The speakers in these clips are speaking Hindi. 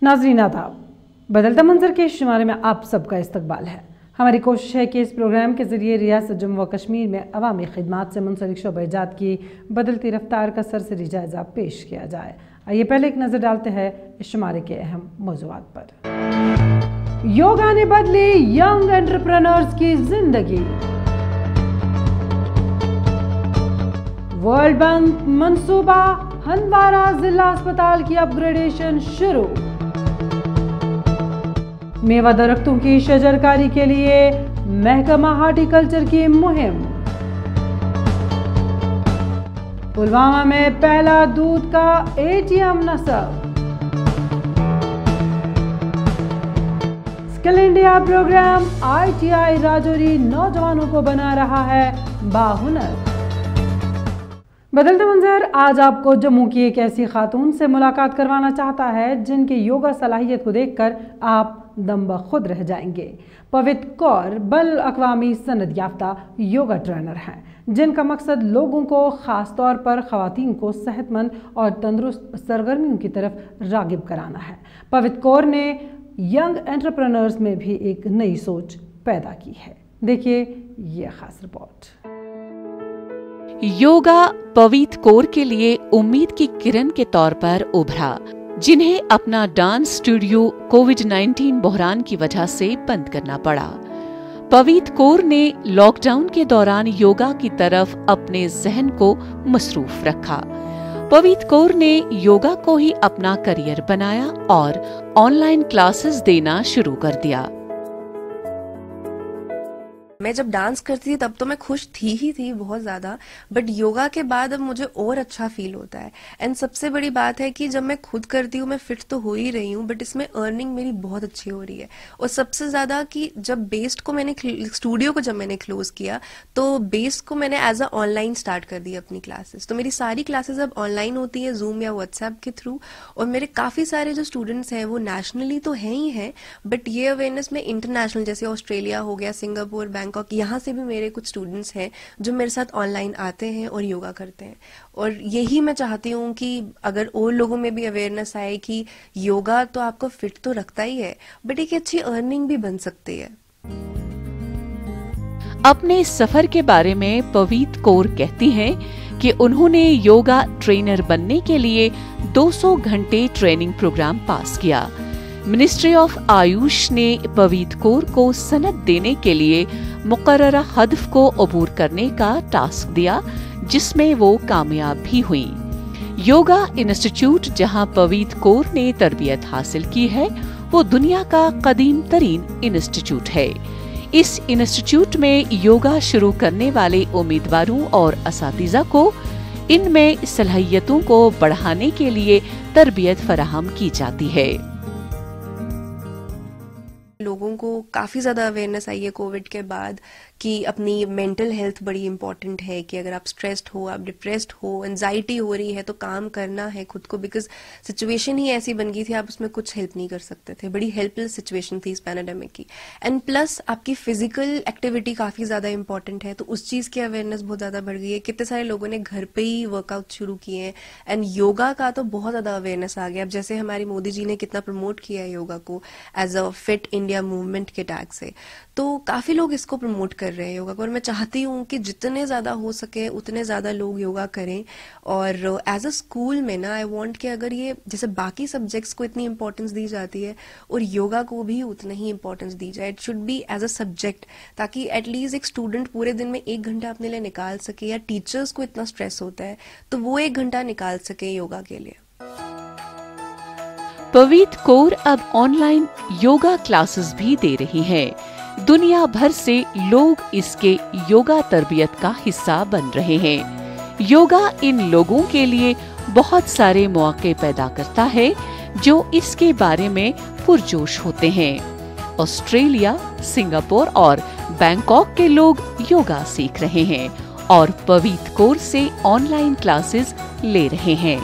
नाज़रीन आदाब, बदलता मंजर के शुमारे में आप सबका इस्तकबाल है। हमारी कोशिश है कि इस प्रोग्राम के ज़रिए रियासत जम्मू व कश्मीर में अवामी खिदमात से मुंसलिक शोबा-ए-जात की बदलती रफ्तार का सरसरी जायज़ा पेश किया जाए। आइए पहले एक नज़र डालते हैं इस शुमारे के अहम मौज़ूआत पर। योगा ने बदली यंग एंटरप्रेन्योर्स की जिंदगी। वर्ल्ड बैंक मंसूबा, हंदवारा जिला अस्पताल की अपग्रेडेशन शुरू। मेवा दरख्तों की शजरकारी के लिए महकमा हार्टिकल्चर की मुहिम। पुलवामा में पहला दूध का ATM नस्ब। Skill India programme ITI Rajouri नौजवानों को बना रहा है बाहुनर। बदलता मंजर आज आपको जम्मू की एक ऐसी खातून से मुलाकात करवाना चाहता है जिनकी योगा सलाहियत को देखकर आप दम बखुद रह जाएंगे। पवित्र कौर बल अक़वामी सनद याफ्ता योगा ट्रेनर हैं, जिनका मकसद लोगों को ख़ास तौर पर ख़वातीन को सेहतमंद और तंदुरुस्त सरगर्मियों की तरफ रागिब कराना है। पवित्र कौर ने यंग एंटरप्रेन्योर्स में भी एक नई सोच पैदा की है। देखिए ये खास रिपोर्ट। योगा पवित्र कौर के लिए उम्मीद की किरण के तौर पर उभरा, जिन्हें अपना डांस स्टूडियो कोविड-19 बहरान की वजह से बंद करना पड़ा। पवित्र कौर ने लॉकडाउन के दौरान योगा की तरफ अपने जहन को मसरूफ रखा। पवित्र कौर ने योगा को ही अपना करियर बनाया और ऑनलाइन क्लासेस देना शुरू कर दिया। मैं जब डांस करती थी तब तो मैं खुश थी बहुत ज्यादा, बट योगा के बाद अब मुझे और अच्छा फील होता है। एंड सबसे बड़ी बात है कि जब मैं खुद करती हूँ मैं फिट तो हो ही रही हूँ, बट इसमें अर्निंग मेरी बहुत अच्छी हो रही है। और सबसे ज्यादा कि जब बेस्ड को मैंने स्टूडियो को जब मैंने क्लोज किया तो बेस्ड को मैंने एज अ ऑनलाइन स्टार्ट कर दी अपनी क्लासेस। तो मेरी सारी क्लासेस अब ऑनलाइन होती है जूम या व्हाट्सएप के थ्रू। और मेरे काफी सारे जो स्टूडेंट्स हैं वो नेशनली तो हैं ही हैं, बट ये अवेयरनेस में इंटरनेशनल जैसे ऑस्ट्रेलिया हो गया, सिंगापुर, बैंकॉक, यहाँ से भी मेरे कुछ स्टूडेंट्स हैं जो मेरे साथ ऑनलाइन आते हैं और योगा करते हैं। और यही मैं चाहती हूँ कि अगर और लोगों में भी अवेयरनेस आए कि योगा तो आपको फिट तो रखता ही है, बट एक अच्छी अर्निंग भी बन सकती है। अपने सफर के बारे में पवित्र कौर कहती हैं कि उन्होंने योगा ट्रेनर बनने के लिए 200 घंटे ट्रेनिंग प्रोग्राम पास किया। मिनिस्ट्री ऑफ आयुष ने पवित्र कौर को सनद देने के लिए मुकर्ररा हदफ को अबूर करने का टास्क दिया, जिसमें वो कामयाब भी हुई। योगा इंस्टीट्यूट जहां पवित्र कौर ने तरबियत हासिल की है, वो दुनिया का कदीम तरीन इंस्टीट्यूट है। इस इंस्टीट्यूट में योगा शुरू करने वाले उम्मीदवारों और असातिज़ा को इनमें सलाहियतों को बढ़ाने के लिए तरबियत फराहम की जाती है। लोगों को काफी ज्यादा अवेयरनेस आई है कोविड के बाद कि अपनी मेंटल हेल्थ बड़ी इंपॉर्टेंट है, कि अगर आप स्ट्रेस्ड हो, आप डिप्रेस्ड हो, एंजाइटी हो रही है तो काम करना है खुद को, बिकॉज सिचुएशन ही ऐसी बन गई थी, आप उसमें कुछ हेल्प नहीं कर सकते थे। बड़ी हेल्पलेस सिचुएशन थी इस पैंडेमिक की। एंड प्लस आपकी फिजिकल एक्टिविटी काफी ज्यादा इंपॉर्टेंट है, तो उस चीज की अवेयरनेस बहुत ज्यादा बढ़ गई है। कितने सारे लोगों ने घर पे ही वर्कआउट शुरू किए हैं। एंड योगा का तो बहुत ज्यादा अवेयरनेस आ गया। अब जैसे हमारी मोदी जी ने कितना प्रमोट किया है योगा को as a fit India movement के टैग से, तो काफी लोग इसको प्रमोट कर रहे हैं योगा को। और मैं चाहती हूँ कि जितने ज्यादा हो सके उतने ज्यादा लोग योगा करें। और एज अ स्कूल में ना आई वांट कि अगर ये जैसे बाकी सब्जेक्ट्स को इतनी इंपॉर्टेंस दी जाती है और योगा को भी उतना ही इंपॉर्टेंस दी जाए। It should be as a subject, ताकि एटलीस्ट एक स्टूडेंट पूरे दिन में 1 घंटा अपने लिए निकाल सके, या टीचर्स को इतना स्ट्रेस होता है तो वो 1 घंटा निकाल सके योगा के लिए। पवित्र कौर अब ऑनलाइन योगा क्लासेस भी दे रही हैं। दुनिया भर से लोग इसके योगा तरबियत का हिस्सा बन रहे हैं। योगा इन लोगों के लिए बहुत सारे मौके पैदा करता है जो इसके बारे में पुरजोश होते हैं। ऑस्ट्रेलिया, सिंगापुर और बैंकॉक के लोग योगा सीख रहे हैं और पवित्र कौर से ऑनलाइन क्लासेस ले रहे हैं।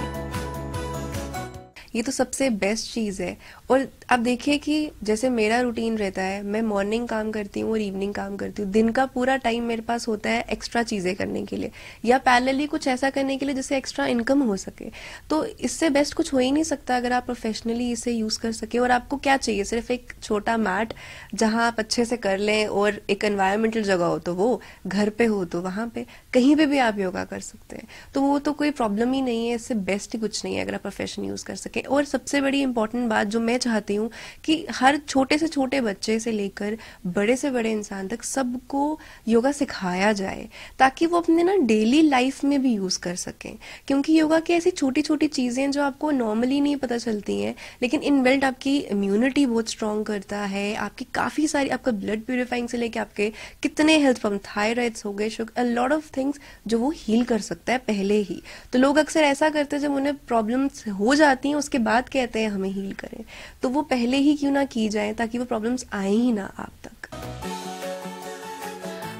ये तो सबसे बेस्ट चीज़ है। और आप देखिए कि जैसे मेरा रूटीन रहता है, मैं मॉर्निंग काम करती हूँ और इवनिंग काम करती हूँ। दिन का पूरा टाइम मेरे पास होता है एक्स्ट्रा चीज़ें करने के लिए या पैरेलली कुछ ऐसा करने के लिए जिससे एक्स्ट्रा इनकम हो सके। तो इससे बेस्ट कुछ हो ही नहीं सकता अगर आप प्रोफेशनली इसे यूज़ कर सके। और आपको क्या चाहिए, सिर्फ एक छोटा मैट जहाँ आप अच्छे से कर लें और एक एनवायरमेंटल जगह हो, तो वो घर पे हो तो वहाँ पे कहीं पे भी आप योगा कर सकते हैं। तो वो तो कोई प्रॉब्लम ही नहीं है, इससे बेस्ट ही कुछ नहीं है अगर आप प्रोफेशन यूज़ कर सकें। और सबसे बड़ी इंपॉर्टेंट बात जो मैं चाहती हूँ कि हर छोटे से छोटे बच्चे से लेकर बड़े से बड़े इंसान तक सबको योगा सिखाया जाए, ताकि वो अपने ना डेली लाइफ में भी यूज़ कर सकें। क्योंकि योगा की ऐसी छोटी छोटी चीज़ें जो आपको नॉर्मली नहीं पता चलती हैं, लेकिन इनबिल्ट आपकी इम्यूनिटी बहुत स्ट्रॉन्ग करता है, आपकी काफ़ी सारी, आपका ब्लड प्यूरिफाइंग से लेके आपके कितने हेल्थ प्रॉब्लम, थायराइड्स हो गए, अ लॉट ऑफ थिंग्स जो वो हील कर सकता है पहले ही। तो लोग अक्सर ऐसा करते हैं, जब उन्हें प्रॉब्लम्स हो जाती हैं उसके बाद कहते हैं हमें हील करें, तो वो पहले ही क्यों ना की जाए ताकि वो प्रॉब्लम्स आए ही ना आप तक।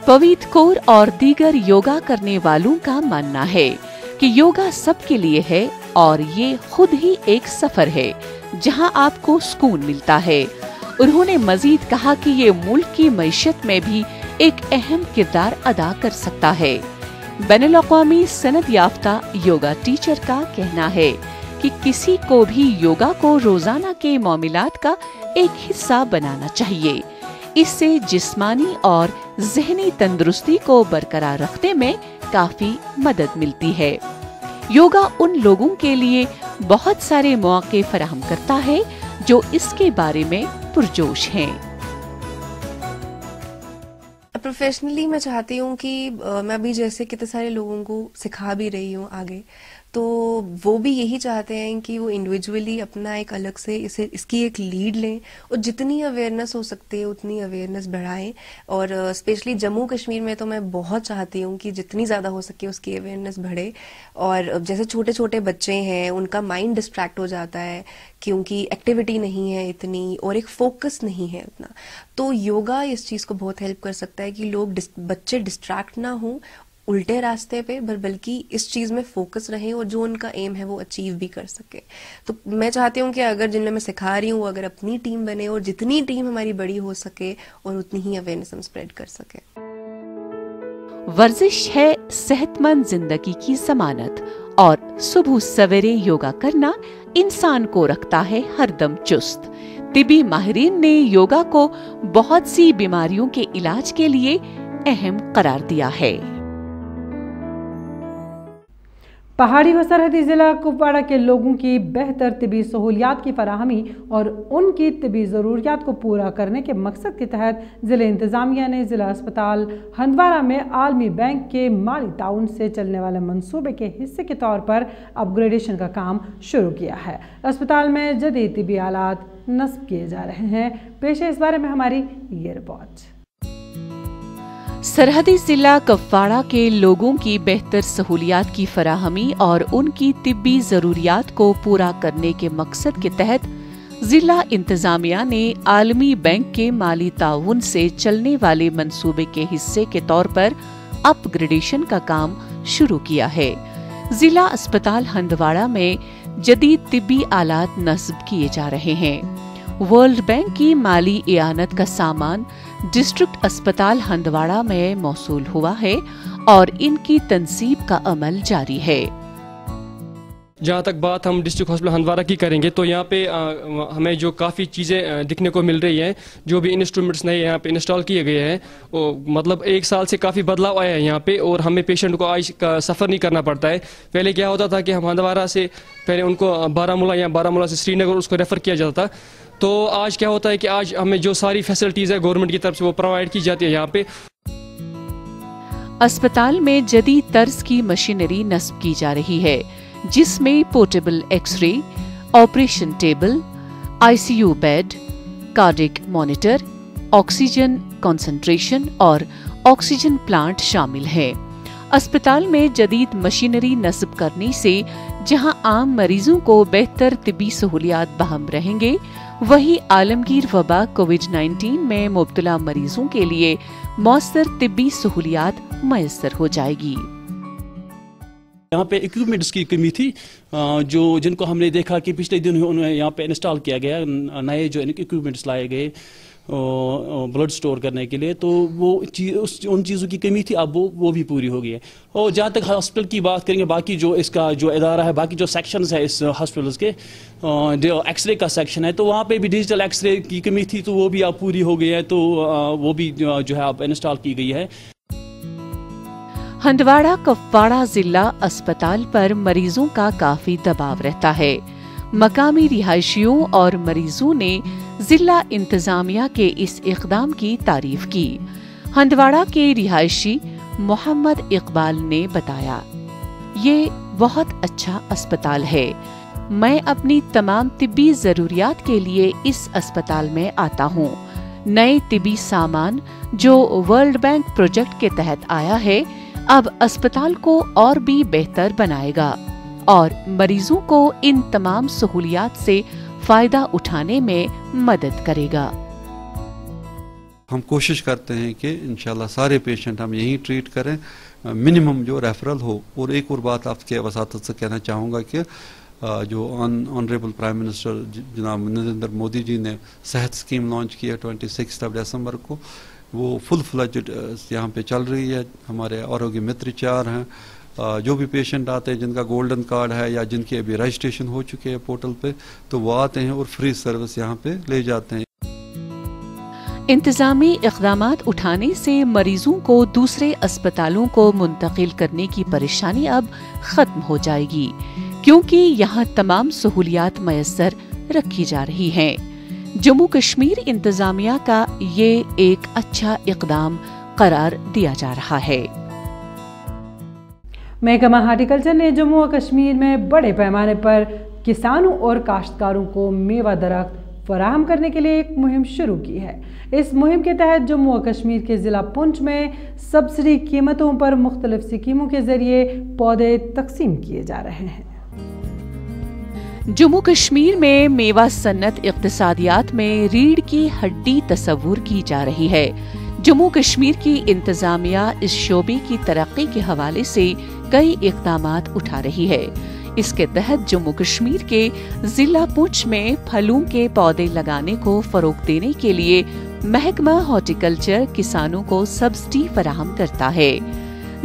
पवीत कौर और दीगर योगा करने वालों का मानना है कि योगा सबके लिए है और ये खुद ही एक सफर है जहां आपको सुकून मिलता है। उन्होंने मजीद कहा कि ये मुल्क की मईशत में भी एक अहम किरदार अदा कर सकता है। बैनुल-अक़वामी सनद याफ्ता योगा टीचर का कहना है कि किसी को भी योगा को रोजाना के मामलात का एक हिस्सा बनाना चाहिए। इससे जिस्मानी और ज़हनी तंदुरुस्ती को बरकरार रखने में काफी मदद मिलती है। योगा उन लोगों के लिए बहुत सारे मौके फराहम करता है जो इसके बारे में पुरजोश हैं। प्रोफेशनली मैं चाहती हूँ कि मैं अभी जैसे कितने सारे लोगों को सिखा भी रही हूँ आगे, तो वो भी यही चाहते हैं कि वो इंडिविजुअली अपना एक अलग से इसकी एक लीड लें और जितनी अवेयरनेस हो सकती है उतनी अवेयरनेस बढ़ाएं। और स्पेशली जम्मू कश्मीर में तो मैं बहुत चाहती हूँ कि जितनी ज़्यादा हो सके उसकी अवेयरनेस बढ़े। और जैसे छोटे छोटे बच्चे हैं, उनका माइंड डिस्ट्रैक्ट हो जाता है क्योंकि एक्टिविटी नहीं है इतनी और एक फोकस नहीं है उतना, तो योगा इस चीज़ को बहुत हेल्प कर सकता है कि लोग बच्चे डिस्ट्रैक्ट ना हो उल्टे रास्ते पे, बल्कि इस चीज़ में फोकस रहे और जो उनका एम है वो अचीव भी कर सके। तो मैं चाहती हूँ कि अगर जिनमें मैं सिखा रही हूँ अगर अपनी टीम बने और जितनी टीम हमारी बड़ी हो सके और उतनी ही अवेयरनेस हम स्प्रेड कर सके। वर्जिश है सेहतमंद जिंदगी की जमानत और सुबह सवेरे योगा करना इंसान को रखता है हरदम चुस्त। तिबी माहिरीन ने योगा को बहुत सी बीमारियों के इलाज के लिए अहम करार दिया है। पहाड़ी व सरहदी जिला कुपवाड़ा के लोगों की बेहतर तिबी सहूलियात की फराहमी और उनकी तिबी ज़रूरियात को पूरा करने के मकसद के तहत ज़िले इंतज़ामिया ने ज़िला अस्पताल हंदवाड़ा में आलमी बैंक के माली ताउन से चलने वाले मंसूबे के हिस्से के तौर पर अपग्रेडेशन का काम शुरू किया है। अस्पताल में जदीद तिबी आलात नस्ब किए जा रहे हैं। पेश है इस बारे में हमारी ये रिपोर्ट। सरहदी जिला कुपवाड़ा के लोगों की बेहतर सहूलियात की फराहमी और उनकी तिब्बी जरूरियात को पूरा करने के मकसद के तहत जिला इंतजामिया ने आलमी बैंक के माली ताउन से चलने वाले मंसूबे के हिस्से के तौर पर अपग्रेडेशन का काम शुरू किया है। जिला अस्पताल हंदवाड़ा में जदीद तिब्बी आलात नस्ब किए जा रहे हैं। वर्ल्ड बैंक की माली इयानत का सामान डिस्ट्रिक्ट अस्पताल हंदवाड़ा में मौसूल हुआ है और इनकी तंसीब का अमल जारी है। जहाँ तक बात हम डिस्ट्रिक्ट हॉस्पिटल हंदवाड़ा की करेंगे तो यहाँ पे हमें जो काफ़ी चीज़ें दिखने को मिल रही हैं, जो भी इंस्ट्रूमेंट्स नए यहाँ पे इंस्टॉल किए गए हैं, मतलब एक साल से काफ़ी बदलाव आया है यहाँ पे और हमें पेशेंट को आज का सफ़र नहीं करना पड़ता है। पहले क्या होता था कि हम हंदवाड़ा से पहले उनको बारामूला या बारामूला से श्रीनगर उसको रेफ़र किया जाता था, तो आज क्या होता है कि आज हमें जो सारी फैसिलिटीज़ है गवर्नमेंट की तरफ से वो प्रोवाइड की जाती है यहाँ पे। अस्पताल में जदीद तर्ज की मशीनरी नस्ब की जा रही है जिसमें portable X ray, operation table, ICU bed, cardiac monitor, oxygen concentration और ऑक्सीजन प्लांट शामिल है। अस्पताल में जदीद मशीनरी नस्ब करने से जहां आम मरीजों को बेहतर तिब्बी सहूलियात बहाल रहेंगे, वहीं आलमगीर वबा कोविड-19 में मुब्तला मरीजों के लिए मौसर तिब्बी सहूलियात मयसर हो जाएगी। यहाँ पे इक्विपमेंट्स की कमी थी, जिनको हमने देखा कि पिछले दिन उन्हें यहाँ पे इंस्टॉल किया गया, नए जो इक्विपमेंट्स लाए गए ब्लड स्टोर करने के लिए, तो वो उन चीज़ों की कमी थी, अब वो भी पूरी हो गई है। और जहाँ तक हॉस्पिटल की बात करेंगे, बाकी जो इसका जो इदारा है, बाकी जो सेक्शंस है इस हॉस्पिटल के, जो एक्सरे का सेक्शन है, तो वहाँ पे भी डिजिटल एक्सरे की कमी थी, तो वो भी अब पूरी हो गई है, तो वो भी जो है अब इंस्टॉल की गई है। हंदवाड़ा कुपवाड़ा जिला अस्पताल पर मरीजों का काफी दबाव रहता है। मकामी रिहायशियों और मरीजों ने जिला इंतजामिया के इस इकदाम की तारीफ की। हंदवाड़ा के रिहायशी मोहम्मद इकबाल ने बताया, ये बहुत अच्छा अस्पताल है। मैं अपनी तमाम तिब्बी जरूरियात के लिए इस अस्पताल में आता हूँ। नए तिब्बी सामान जो वर्ल्ड बैंक प्रोजेक्ट के तहत आया है, अब अस्पताल को और भी बेहतर बनाएगा और मरीजों को इन तमाम सहूलियात से फायदा उठाने में मदद करेगा। हम कोशिश करते हैं कि इंशाल्लाह सारे पेशेंट हम यहीं ट्रीट करें, मिनिमम जो रेफरल हो। और एक और बात आपके वसातत से कहना चाहूँगा कि जो ऑनरेबल प्राइम मिनिस्टर जनाब नरेंद्र मोदी जी ने सेहत स्कीम लॉन्च की है 26 दिसंबर को, वो फुल फ्लेज्ड यहाँ पे चल रही है। हमारे आरोग्य मित्र 4 हैं, जो भी पेशेंट आते हैं जिनका गोल्डन कार्ड है या जिनके अभी रजिस्ट्रेशन हो चुके हैं पोर्टल पे, तो वो आते हैं और फ्री सर्विस यहाँ पे ले जाते हैं। इंतजामी इक़दामात उठाने से मरीजों को दूसरे अस्पतालों को मुंतकिल करने की परेशानी अब खत्म हो जाएगी, क्योंकि यहाँ तमाम सहूलियात मयस्सर रखी जा रही हैं। जम्मू कश्मीर इंतजामिया का ये एक अच्छा इक़दाम करार दिया जा रहा है। महकमा हार्टिकल्चर ने जम्मू और कश्मीर में बड़े पैमाने पर किसानों और काश्तकारों को मेवा दरख्त फराहम करने के लिए एक मुहिम शुरू की है। इस मुहिम के तहत जम्मू और कश्मीर के जिला पुंछ में सब्सिडी कीमतों पर मुख्तलिफ स्कीमों के जरिए पौधे तकसीम किए जा रहे हैं। जम्मू कश्मीर में मेवा सन्नत इक्तिसादियात में रीढ़ की हड्डी तस्वुर की जा रही है। जम्मू कश्मीर की इंतजामिया इस शोबे की तरक्की के हवाले से कई इक़दामात उठा रही है। इसके तहत जम्मू कश्मीर के जिला पुंछ में फलों के पौधे लगाने को फरोग देने के लिए महकमा हॉर्टिकल्चर किसानों को सब्सिडी फराहम करता है।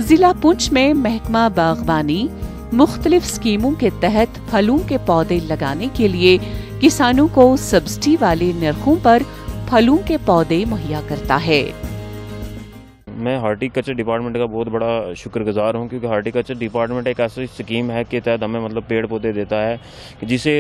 जिला पुंछ में महकमा बागवानी मुख्तलिफ स्कीमों के तहत फलों के पौधे लगाने के लिए किसानों को सब्सिडी वाले नरखों पर फलों के पौधे मुहैया करता है। मैं हार्टिकल्चर डिपार्टमेंट का बहुत बड़ा शुक्रगुजार हूं, क्योंकि हार्टिकल्चर डिपार्टमेंट एक ऐसी स्कीम है के तहत हमें मतलब पेड़ पौधे देता है जिससे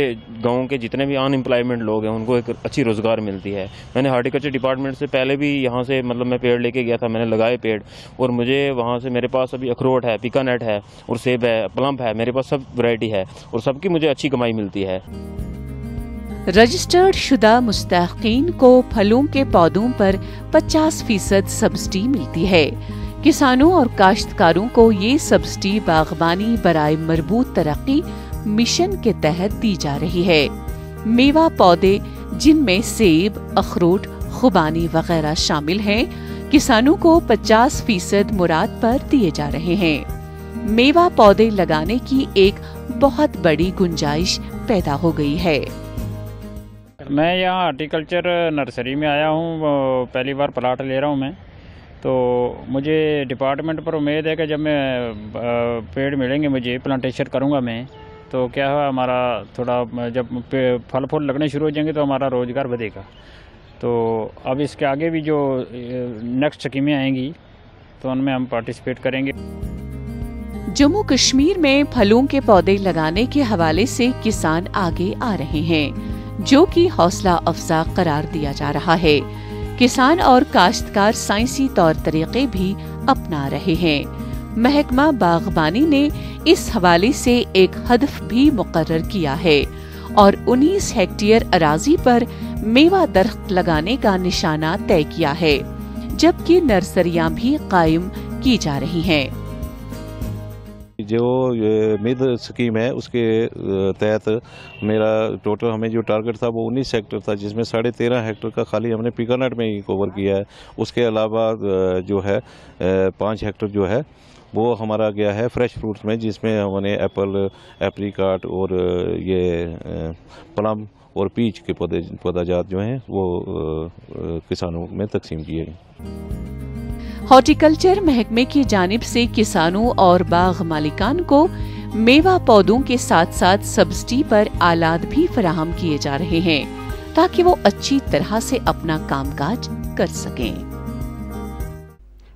गांव के जितने भी अनएम्प्लॉयमेंट लोग हैं उनको एक अच्छी रोज़गार मिलती है। मैंने हार्टिकल्चर डिपार्टमेंट से पहले भी यहाँ से मतलब मैं पेड़ लेके गया था, मैंने लगाए पेड़, और मुझे वहाँ से मेरे पास अभी अखरोट है, पिकानट है और सेब है, प्लम है, मेरे पास सब वैरायटी है और सबकी मुझे अच्छी कमाई मिलती है। रजिस्टर्ड शुदा मुस्तहकीन को फलों के पौधों पर 50% सब्सिडी मिलती है। किसानों और काश्तकारों को ये सब्सिडी बागबानी बराए मरबूत तरक्की मिशन के तहत दी जा रही है। मेवा पौधे जिनमें सेब, अखरोट, खुबानी वगैरह शामिल हैं, किसानों को 50% मुराद पर दिए जा रहे हैं। मेवा पौधे लगाने की एक बहुत बड़ी गुंजाइश पैदा हो गई है। मैं यहाँ हार्टिकल्चर नर्सरी में आया हूँ, पहली बार प्लाट ले रहा हूँ मैं, तो मुझे डिपार्टमेंट पर उम्मीद है कि जब मैं पेड़ मिलेंगे मुझे प्लांटेशन करूँगा मैं, तो क्या है हमारा थोड़ा जब फल फूल लगने शुरू हो जाएंगे तो हमारा रोज़गार बढ़ेगा। तो अब इसके आगे भी जो नेक्स्ट स्कीमें आएंगी तो उनमें हम पार्टिसिपेट करेंगे। जम्मू कश्मीर में फलों के पौधे लगाने के हवाले से किसान आगे आ रहे हैं, जो कि हौसला अफजा करार दिया जा रहा है। किसान और काश्तकार साइंसी तौर तरीके भी अपना रहे हैं। महकमा बागबानी ने इस हवाले से एक हदफ भी मुकर्रर किया है और 19 हेक्टेयर अराजी पर मेवा दरख्त लगाने का निशाना तय किया है, जबकि नर्सरियां भी कायम की जा रही हैं। जो मिड स्कीम है उसके तहत मेरा टोटल हमें जो टारगेट था वो 19 हेक्टर था, जिसमें 13.5 हेक्टर का खाली हमने पिकानट में ही कवर किया है। उसके अलावा जो है 5 हेक्टर जो है वो हमारा गया है फ्रेश फ्रूट्स में, जिसमें हमने एप्पल, एप्रिकॉट और ये प्लम और पीच के पौधाजात जो हैं वो किसानों में तकसीम किए गए। हॉर्टिकल्चर महकमे की जानिब से किसानों और बाग मालिकान को मेवा पौधों के साथ साथ सब्सिडी पर आलात भी फराहम किए जा रहे हैं ताकि वो अच्छी तरह से अपना कामकाज कर सकें।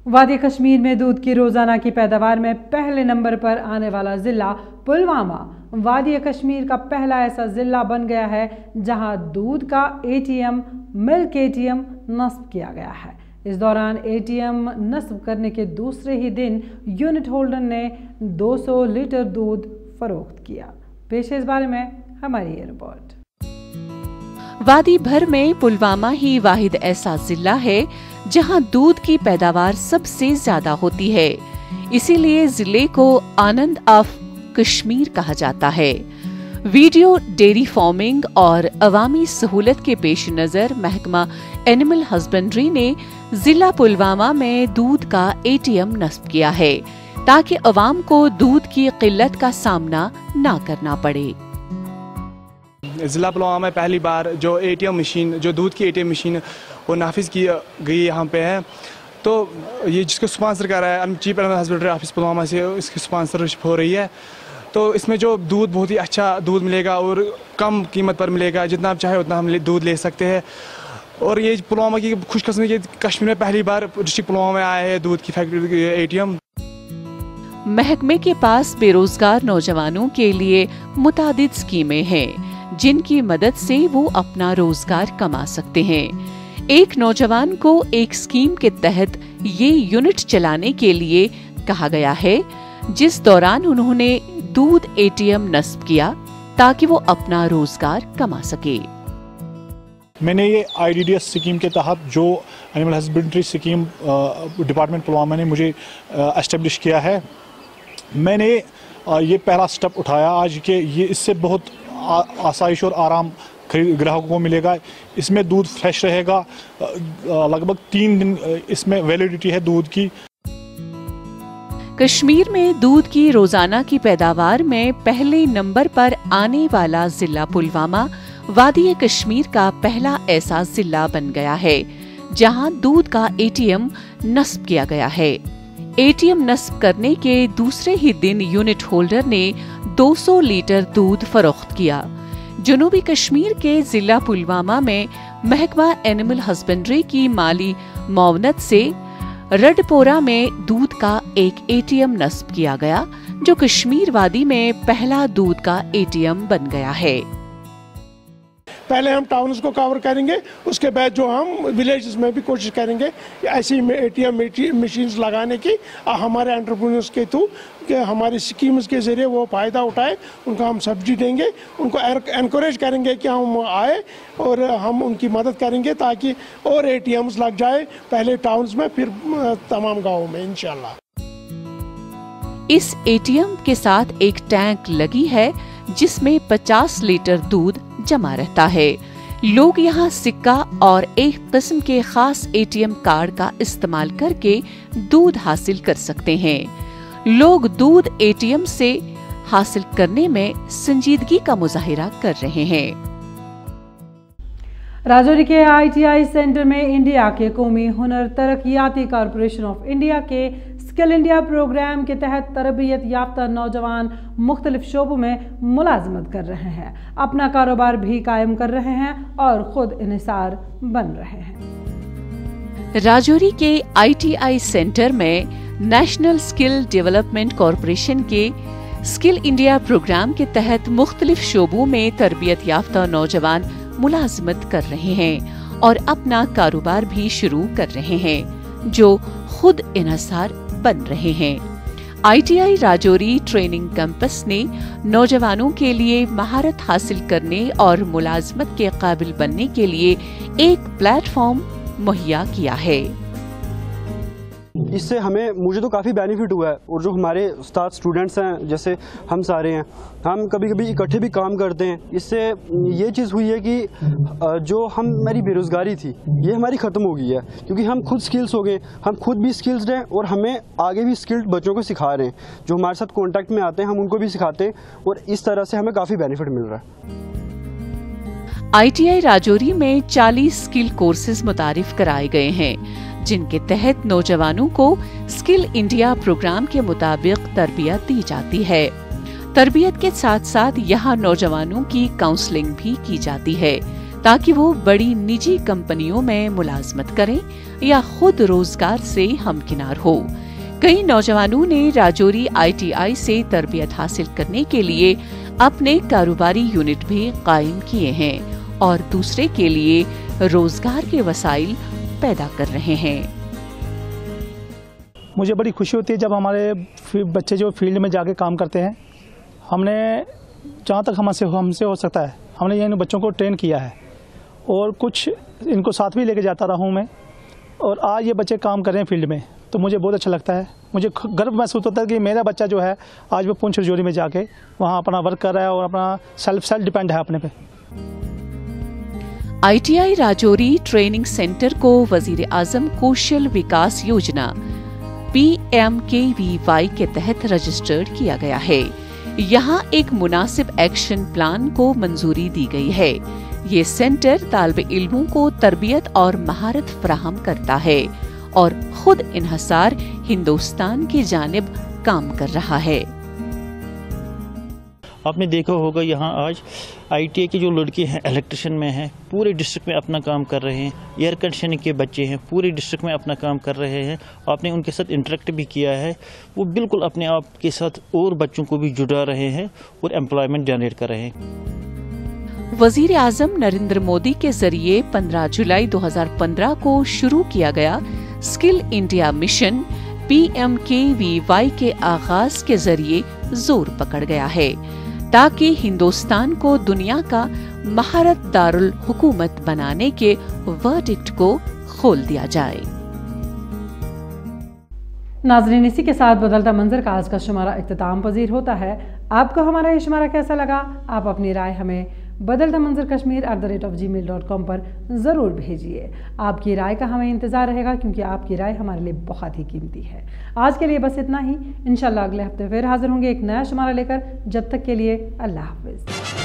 वादी कश्मीर में दूध की रोजाना की पैदावार में पहले नंबर पर आने वाला जिला पुलवामा वादी कश्मीर का पहला ऐसा जिला बन गया है जहां दूध का एटीएम, मिल्क एटीएम नस्ब किया गया है। इस दौरान एटीएम नस्ब करने के दूसरे ही दिन यूनिट होल्डर ने 200 लीटर दूध फरोख्त किया। पेश इस बारे में हमारी ये रिपोर्ट। वादी भर में पुलवामा ही वाहिद ऐसा जिला है जहां दूध की पैदावार सबसे ज्यादा होती है, इसीलिए जिले को आनंद ऑफ कश्मीर कहा जाता है। वीडियो डेयरी फार्मिंग और अवामी सहूलत के पेश नजर महकमा एनिमल हस्बेंड्री ने जिला पुलवामा में दूध का एटीएम नस्ब किया है ताकि अवाम को दूध की किल्लत का सामना न करना पड़े। ज़िला पुलवामा में पहली बार जो एटीएम मशीन, जो दूध की एटीएम मशीन वो नाफिज की गई यहाँ पे है, तो ये जिसको स्पॉन्सर कर रहा है chief animal husbandry office Pulwama से इसकी स्पॉन्सरशिप हो रही है। तो इसमें जो दूध बहुत ही अच्छा दूध मिलेगा और कम कीमत पर मिलेगा, जितना आप चाहे उतना हम दूध ले सकते हैं। और ये पुलवामा की खुशकिस्मती कश्मीर में पहली बार डिस्ट्रिक्ट पुलवामा में आया है दूध की फैक्ट्री एटीएम। महकमे के पास बेरोजगार नौजवानों के लिए मुतादिद स्कीमें हैं जिनकी मदद से वो अपना रोजगार कमा सकते हैं। एक नौजवान को एक स्कीम के तहत ये यूनिट चलाने के लिए कहा गया है, जिस दौरान उन्होंने दूध एटीएम नस्ब किया ताकि वो अपना रोजगार कमा सके। मैंने ये IDDS स्कीम के तहत जो animal husbandry scheme department Pulwama ने मुझे एस्टेब्लिश किया है, मैंने ये पहला स्टेप उठाया आज के। ये इससे बहुत आसाइश और आराम ग्राहकों को मिलेगा। इसमें दूध फ्रेश रहेगा, लगभग 3 दिन इसमें वैलिडिटी है दूध की। कश्मीर में दूध की रोजाना की पैदावार में पहले नंबर पर आने वाला जिला पुलवामा वादी कश्मीर का पहला ऐसा जिला बन गया है जहां दूध का एटीएम नस्ब किया गया है। एटीएम नस्ब करने के दूसरे ही दिन यूनिट होल्डर ने 200 लीटर दूध फरोख्त किया। जनूबी कश्मीर के जिला पुलवामा में महकमा एनिमल हस्बेंड्री की माली मुआवनत से रडपोरा में दूध का एक एटीएम नस्ब किया गया, जो कश्मीर वादी में पहला दूध का एटीएम बन गया है। पहले हम टाउन्स को कवर करेंगे, उसके बाद जो हम विलेजेस में भी कोशिश करेंगे ऐसी एटीएम मशीन्स लगाने की हमारे एंटरप्रेन्योर्स के थ्रू, कि हमारी स्कीम्स के जरिए वो फ़ायदा उठाए, उनको हम सब्सिडी देंगे, उनको एनकरेज करेंगे कि हम आए और हम उनकी मदद करेंगे ताकि और एटीएम्स लग जाए, पहले टाउन्स में फिर तमाम गाँवों में इंशाल्लाह। इस एटीएम के साथ एक टैंक लगी है जिसमें 50 लीटर दूध जमा रहता है। लोग यहाँ सिक्का और एक किस्म के खास एटीएम कार्ड का इस्तेमाल करके दूध हासिल कर सकते हैं। लोग दूध एटीएम से हासिल करने में संजीदगी का मुजाहिरा कर रहे हैं। राजौरी के ITI सेंटर में इंडिया के कौमी हुनर तरक्याती कॉरपोरेशन ऑफ इंडिया के स्किल इंडिया प्रोग्राम के तहत तरबियत याफ्ता नौजवान मुख्तलिफ शोबों में मुलाजमत कर रहे हैं, अपना कारोबार भी कायम कर रहे हैं और खुद इन्हिसार बन रहे हैं। राजौरी के ITI सेंटर में नेशनल स्किल डेवलपमेंट कॉरपोरेशन के स्किल इंडिया प्रोग्राम के तहत मुख्तलिफ शोबों में तरबियत याफ्ता नौजवान मुलाजमत कर रहे हैं और अपना कारोबार भी शुरू कर रहे हैं, जो खुद इन्हिसार बन रहे हैं। ITI राजौरी ट्रेनिंग कैंपस ने नौजवानों के लिए महारत हासिल करने और मुलाजमत के काबिल बनने के लिए एक प्लेटफॉर्म मुहैया किया है। इससे मुझे तो काफ़ी बेनिफिट हुआ है। और जो हमारे उस्ताद स्टूडेंट्स हैं, जैसे हम सारे हैं, हम कभी कभी इकट्ठे भी काम करते हैं। इससे ये चीज़ हुई है कि जो हमारी बेरोज़गारी थी ये हमारी ख़त्म हो गई है, क्योंकि हम खुद स्किल्स हो गए, हम खुद भी स्किल्सड हैं और हमें आगे भी स्किल्ड बच्चों को सिखा रहे हैं। जो हमारे साथ कॉन्टैक्ट में आते हैं हम उनको भी सिखाते हैं और इस तरह से हमें काफ़ी बेनिफिट मिल रहा है। ITI राजौरी में 40 स्किल कोर्सेज मुतारिफ कराए गए हैं, जिनके तहत नौजवानों को स्किल इंडिया प्रोग्राम के मुताबिक तरबियत दी जाती है। तरबियत के साथ साथ यहाँ नौजवानों की काउंसलिंग भी की जाती है ताकि वो बड़ी निजी कंपनियों में मुलाजमत करें या खुद रोजगार से हमकिनार हो। कई नौजवानों ने राजौरी ITI से तरबियत हासिल करने के लिए अपने कारोबारी यूनिट भी कायम किए हैं और दूसरे के लिए रोजगार के वसाइल पैदा कर रहे हैं। मुझे बड़ी खुशी होती है जब हमारे बच्चे जो फील्ड में जाके काम करते हैं। हमने जहाँ तक हमसे हो सकता है हमने इन बच्चों को ट्रेन किया है और कुछ इनको साथ भी लेके जाता रहा हूँ मैं, और आज ये बच्चे काम कर रहे हैं फील्ड में, तो मुझे बहुत अच्छा लगता है। मुझे गर्व महसूस होता है कि मेरा बच्चा जो है आज वो पुंछ राजौरी में जाके वहाँ अपना वर्क कर रहा है और अपना सेल्फ डिपेंड है अपने पे। ITI राजौरी ट्रेनिंग सेंटर को वजीर आजम कौशल विकास योजना PMKVY के तहत रजिस्टर्ड किया गया है। यहाँ एक मुनासिब एक्शन प्लान को मंजूरी दी गई है। ये सेंटर तालिब इल्मों को तरबियत और महारत फराहम करता है और खुद इन्हसार हिंदुस्तान की जानिब काम कर रहा है। आपने देखा होगा यहाँ आज ITI के जो लड़के हैं इलेक्ट्रिशियन में हैं, पूरे डिस्ट्रिक्ट में अपना काम कर रहे हैं। एयर कंडीशनिंग के बच्चे हैं, पूरे डिस्ट्रिक्ट में अपना काम कर रहे हैं। आपने उनके साथ इंटरेक्ट भी किया है, वो बिल्कुल अपने आप के साथ और बच्चों को भी जुड़ा रहे हैं और एम्प्लॉयमेंट जनरेट कर रहे हैं। वजीर आजम नरेंद्र मोदी के जरिए 15 जुलाई 2015 को शुरू किया गया स्किल इंडिया मिशन PMKVY के आगाज के जरिए जोर पकड़ गया है ताकि हिंदुस्तान को दुनिया का महारत दारुल हुकूमत बनाने के वर्डिक्ट को खोल दिया जाए। नाज़रीन, इसी के साथ बदलता मंजर का आज का शुमारा इख्तिताम पजीर होता है। आपको हमारा ये शुमारा कैसा लगा? आप अपनी राय हमें बदलता मंजर kashmir@gmail.com पर ज़रूर भेजिए। आपकी राय का हमें इंतज़ार रहेगा, क्योंकि आपकी राय हमारे लिए बहुत ही कीमती है। आज के लिए बस इतना ही। इंशाल्लाह अगले हफ्ते फिर हाजिर होंगे एक नया शुमारा लेकर। जब तक के लिए अल्लाह हाफ़िज़।